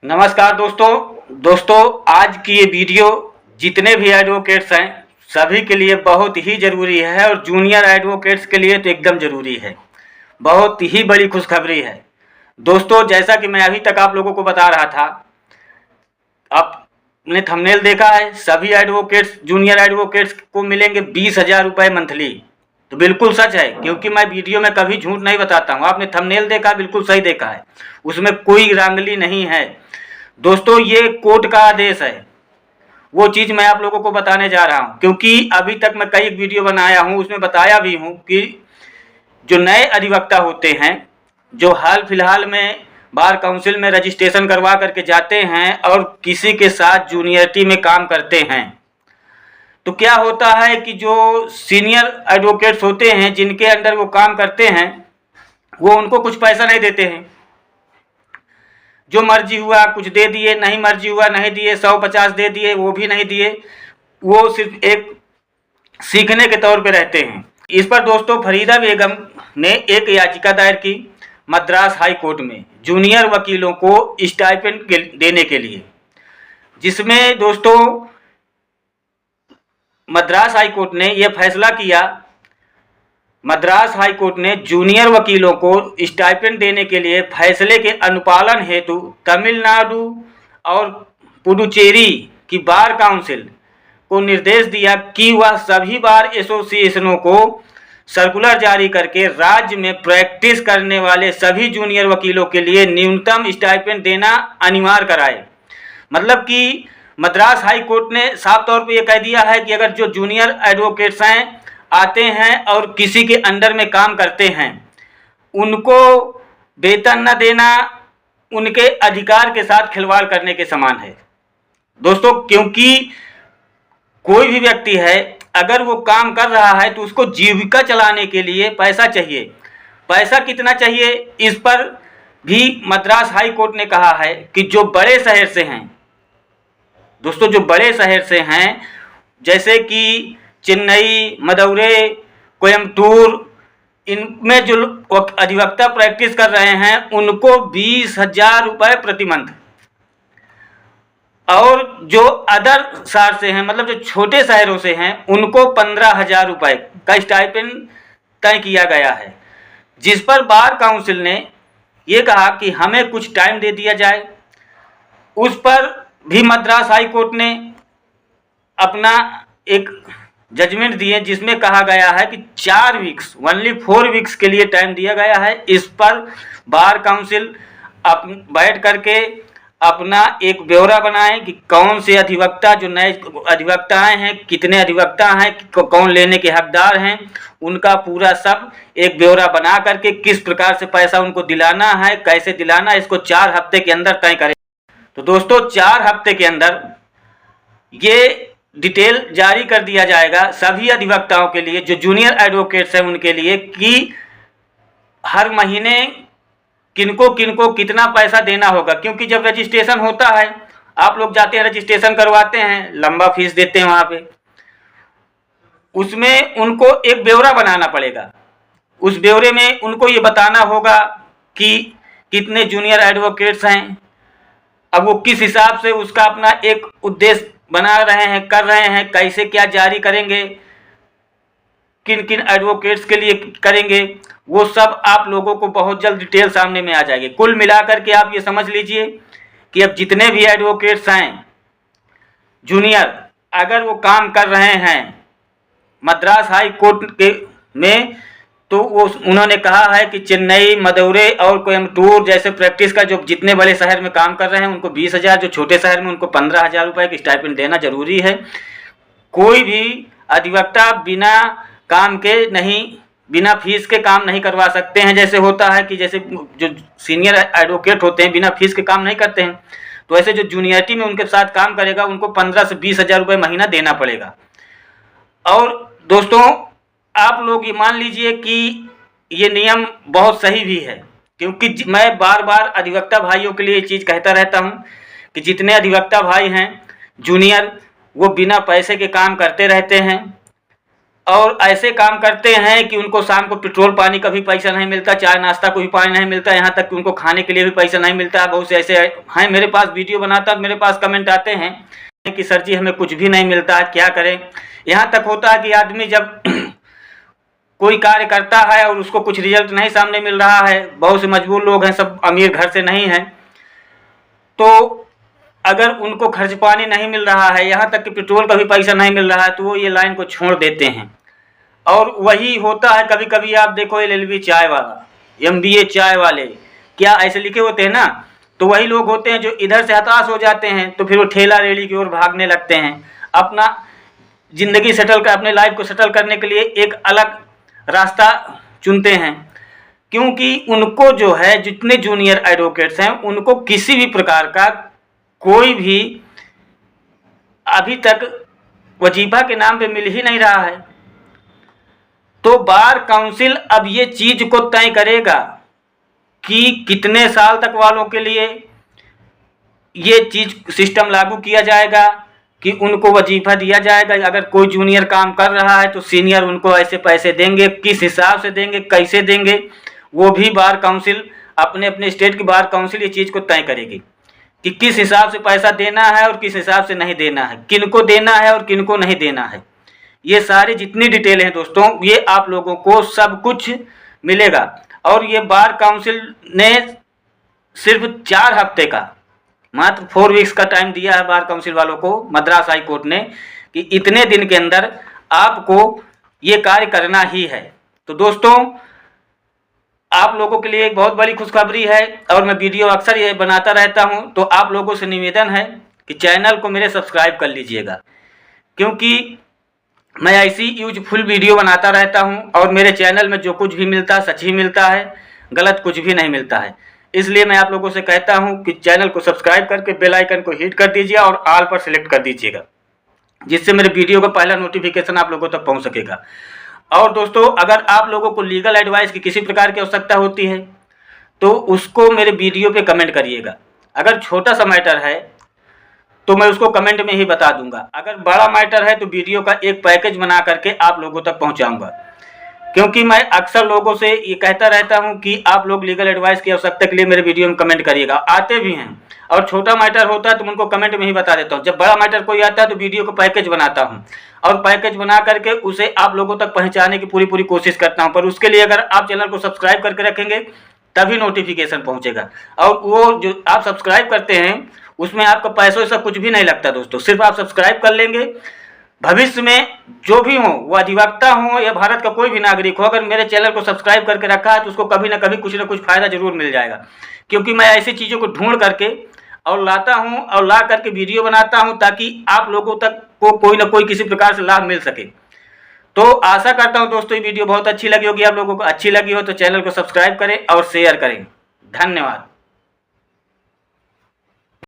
नमस्कार दोस्तों आज की ये वीडियो जितने भी एडवोकेट्स हैं सभी के लिए बहुत ही ज़रूरी है और जूनियर एडवोकेट्स के लिए तो एकदम ज़रूरी है। बहुत ही बड़ी खुशखबरी है दोस्तों। जैसा कि मैं अभी तक आप लोगों को बता रहा था, आपने थंबनेल देखा है, सभी एडवोकेट्स जूनियर एडवोकेट्स को मिलेंगे 20,000 रुपये मंथली। तो बिल्कुल सच है, क्योंकि मैं वीडियो में कभी झूठ नहीं बताता हूँ। आपने थंबनेल देखा, बिल्कुल सही देखा है, उसमें कोई रांगली नहीं है दोस्तों। ये कोर्ट का आदेश है, वो चीज़ मैं आप लोगों को बताने जा रहा हूँ। क्योंकि अभी तक मैं कई वीडियो बनाया हूँ, उसमें बताया भी हूँ कि जो नए अधिवक्ता होते हैं, जो हाल फिलहाल में बार काउंसिल में रजिस्ट्रेशन करवा करके जाते हैं और किसी के साथ जूनियरिटी में काम करते हैं, तो क्या होता है कि जो सीनियर एडवोकेट्स होते हैं जिनके अंडर वो काम करते हैं, वो उनको कुछ पैसा नहीं देते हैं। जो मर्जी हुआ कुछ दे दिए, नहीं मर्जी हुआ नहीं दिए, 150 दे दिए, वो भी नहीं दिए। वो सिर्फ एक सीखने के तौर पे रहते हैं। इस पर दोस्तों फरीदा बेगम ने एक याचिका दायर की मद्रास हाई कोर्ट में जूनियर वकीलों को स्टाइपेंड देने के लिए, जिसमें दोस्तों मद्रास हाई कोर्ट ने यह फैसला किया। मद्रास हाई कोर्ट ने जूनियर वकीलों को स्टाइपेंड देने के लिए फैसले के अनुपालन हेतु तमिलनाडु और पुडुचेरी की बार काउंसिल को निर्देश दिया कि वह सभी बार एसोसिएशनों को सर्कुलर जारी करके राज्य में प्रैक्टिस करने वाले सभी जूनियर वकीलों के लिए न्यूनतम स्टाइपेंड देना अनिवार्य कराए। मतलब कि मद्रास हाई कोर्ट ने साफ तौर पर यह कह दिया है कि अगर जो जूनियर एडवोकेट्स हैं आते हैं और किसी के अंडर में काम करते हैं, उनको वेतन न देना उनके अधिकार के साथ खिलवाड़ करने के समान है दोस्तों। क्योंकि कोई भी व्यक्ति है, अगर वो काम कर रहा है तो उसको जीविका चलाने के लिए पैसा चाहिए। पैसा कितना चाहिए, इस पर भी मद्रास हाई कोर्ट ने कहा है कि जो बड़े शहर से हैं दोस्तों, जो बड़े शहर से हैं, जैसे कि चेन्नई, मदुरै, कोयम्बटूर, इनमें जो अधिवक्ता प्रैक्टिस कर रहे हैं उनको 20,000 रुपये प्रति मंथ, और जो अदर शहर से हैं, मतलब जो छोटे शहरों से हैं, उनको 15,000 रुपये का स्टाइपेंड तय किया गया है। जिस पर बार काउंसिल ने ये कहा कि हमें कुछ टाइम दे दिया जाए। उस पर भी मद्रास हाई कोर्ट ने अपना एक जजमेंट दिए, जिसमें कहा गया है कि 4 वीक्स, ओनली 4 वीक्स के लिए टाइम दिया गया है। इस पर बार काउंसिल बैठ करके अपना एक ब्यौरा बनाए कि कौन से अधिवक्ता, जो नए अधिवक्ताएं हैं, कितने अधिवक्ता हैं, कौन लेने के हकदार हैं, उनका पूरा सब एक ब्यौरा बना करके किस प्रकार से पैसा उनको दिलाना है, कैसे दिलाना है, इसको 4 हफ्ते के अंदर तय करें। तो दोस्तों 4 हफ्ते के अंदर ये डिटेल जारी कर दिया जाएगा सभी अधिवक्ताओं के लिए, जो जूनियर एडवोकेट्स हैं उनके लिए, कि हर महीने किनको किनको कितना पैसा देना होगा। क्योंकि जब रजिस्ट्रेशन होता है, आप लोग जाते हैं रजिस्ट्रेशन करवाते हैं, लंबा फीस देते हैं वहाँ पे, उसमें उनको एक ब्यौरा बनाना पड़ेगा। उस ब्यौरे में उनको ये बताना होगा कि कितने जूनियर एडवोकेट्स हैं। अब वो किस हिसाब से उसका अपना एक उद्देश्य बना रहे हैं, कर रहे हैं, कैसे क्या जारी करेंगे, किन किन एडवोकेट्स के लिए करेंगे, वो सब आप लोगों को बहुत जल्द डिटेल सामने में आ जाएगी। कुल मिलाकर के आप ये समझ लीजिए कि अब जितने भी एडवोकेट्स हैं जूनियर, अगर वो काम कर रहे हैं मद्रास हाई कोर्ट के में, तो वो उन्होंने कहा है कि चेन्नई, मदुरै और कोयम्बटूर जैसे प्रैक्टिस का जो जितने बड़े शहर में काम कर रहे हैं उनको 20,000, जो छोटे शहर में उनको 15,000 रुपये की स्टाइपेंड देना जरूरी है। कोई भी अधिवक्ता बिना काम के नहीं, बिना फीस के काम नहीं करवा सकते हैं। जैसे होता है कि जैसे जो सीनियर एडवोकेट होते हैं बिना फीस के काम नहीं करते हैं, तो ऐसे जो जूनियरिटी में उनके साथ काम करेगा उनको 15 से 20,000 रुपये महीना देना पड़ेगा। और दोस्तों आप लोग ये मान लीजिए कि ये नियम बहुत सही भी है, क्योंकि मैं बार बार अधिवक्ता भाइयों के लिए ये चीज़ कहता रहता हूँ कि जितने अधिवक्ता भाई हैं जूनियर, वो बिना पैसे के काम करते रहते हैं और ऐसे काम करते हैं कि उनको शाम को पेट्रोल पानी का भी पैसा नहीं मिलता, चाय नाश्ता को भी पानी नहीं मिलता, यहाँ तक कि उनको खाने के लिए भी पैसा नहीं मिलता। बहुत से ऐसे हैं, मेरे पास वीडियो बनाता मेरे पास कमेंट आते हैं कि सर जी हमें कुछ भी नहीं मिलता, क्या करें। यहाँ तक होता है कि आदमी जब कोई कार्य करता है और उसको कुछ रिजल्ट नहीं सामने मिल रहा है, बहुत से मजबूर लोग हैं, सब अमीर घर से नहीं हैं, तो अगर उनको खर्च पानी नहीं मिल रहा है, यहाँ तक कि पेट्रोल का भी पैसा नहीं मिल रहा है, तो वो ये लाइन को छोड़ देते हैं। और वही होता है कभी कभी, आप देखो LLB चाय वाला, MBA चाय वाले, क्या ऐसे लिखे होते हैं ना, तो वही लोग होते हैं जो इधर से हताश हो जाते हैं, तो फिर वो ठेला रेड़ी की ओर भागने लगते हैं, अपना ज़िंदगी सेटल कर, अपने लाइफ को सेटल करने के लिए एक अलग रास्ता चुनते हैं। क्योंकि उनको जो है, जितने जूनियर एडवोकेट्स हैं, उनको किसी भी प्रकार का कोई भी अभी तक वजीफा के नाम पे मिल ही नहीं रहा है। तो बार काउंसिल अब ये चीज़ को तय करेगा कि कितने साल तक वालों के लिए ये चीज़ सिस्टम लागू किया जाएगा कि उनको वजीफा दिया जाएगा। अगर कोई जूनियर काम कर रहा है तो सीनियर उनको ऐसे पैसे देंगे, किस हिसाब से देंगे, कैसे देंगे, वो भी बार काउंसिल, अपने अपने स्टेट की बार काउंसिल ये चीज़ को तय करेगी कि किस हिसाब से पैसा देना है और किस हिसाब से नहीं देना है, किनको देना है और किनको नहीं देना है। ये सारी जितनी डिटेल हैं दोस्तों, ये आप लोगों को सब कुछ मिलेगा। और ये बार काउंसिल ने सिर्फ 4 हफ्ते का, मात्र 4 वीक्स का टाइम दिया है बार काउंसिल वालों को, मद्रास हाई कोर्ट ने, कि इतने दिन के अंदर आपको ये कार्य करना ही है। तो दोस्तों, आप लोगों के लिए एक बहुत बड़ी खुशखबरी है, और मैं वीडियो अक्सर ये बनाता रहता हूँ, तो आप लोगों से निवेदन है कि चैनल को मेरे सब्सक्राइब कर लीजिएगा, क्योंकि मैं ऐसी यूजफुल वीडियो बनाता रहता हूँ और मेरे चैनल में जो कुछ भी मिलता है सच ही मिलता है, गलत कुछ भी नहीं मिलता है। इसलिए मैं आप लोगों से कहता हूँ कि चैनल को सब्सक्राइब करके बेल आइकन को हिट कर दीजिए और ऑल पर सिलेक्ट कर दीजिएगा, जिससे मेरे वीडियो का पहला नोटिफिकेशन आप लोगों तक पहुँच सकेगा। और दोस्तों, अगर आप लोगों को लीगल एडवाइस की किसी प्रकार की आवश्यकता होती है तो उसको मेरे वीडियो पे कमेंट करिएगा। अगर छोटा सा मैटर है तो मैं उसको कमेंट में ही बता दूंगा, अगर बड़ा मैटर है तो वीडियो का एक पैकेज बना करके आप लोगों तक पहुंचाऊंगा। क्योंकि मैं अक्सर लोगों से ये कहता रहता हूं कि आप लोग लीगल एडवाइस की आवश्यकता के लिए मेरे वीडियो में कमेंट करिएगा, आते भी हैं। और छोटा मैटर होता है तो उनको कमेंट में ही बता देता हूँ। जब बड़ा मैटर कोई आता है तो वीडियो को पैकेज बनाता हूँ और पैकेज बना करके उसे आप लोगों तक पहुँचाने की पूरी कोशिश करता हूँ। पर उसके लिए अगर आप चैनल को सब्सक्राइब करके रखेंगे तभी नोटिफिकेशन पहुँचेगा। और वो जो आप सब्सक्राइब करते हैं उसमें आपका पैसा वैसा कुछ भी नहीं लगता दोस्तों, सिर्फ आप सब्सक्राइब कर लेंगे। भविष्य में जो भी हो, वो अधिवक्ता हो या भारत का कोई भी नागरिक हो, अगर मेरे चैनल को सब्सक्राइब करके रखा है तो उसको कभी ना कभी कुछ ना कुछ फ़ायदा जरूर मिल जाएगा। क्योंकि मैं ऐसी चीज़ों को ढूंढ करके और लाता हूँ और ला करके वीडियो बनाता हूँ ताकि आप लोगों तक को कोई ना कोई किसी प्रकार से लाभ मिल सके। तो आशा करता हूँ दोस्तों ये वीडियो बहुत अच्छी लगी होगी। आप लोगों को अच्छी लगी हो तो चैनल को सब्सक्राइब करें और शेयर करें। धन्यवाद।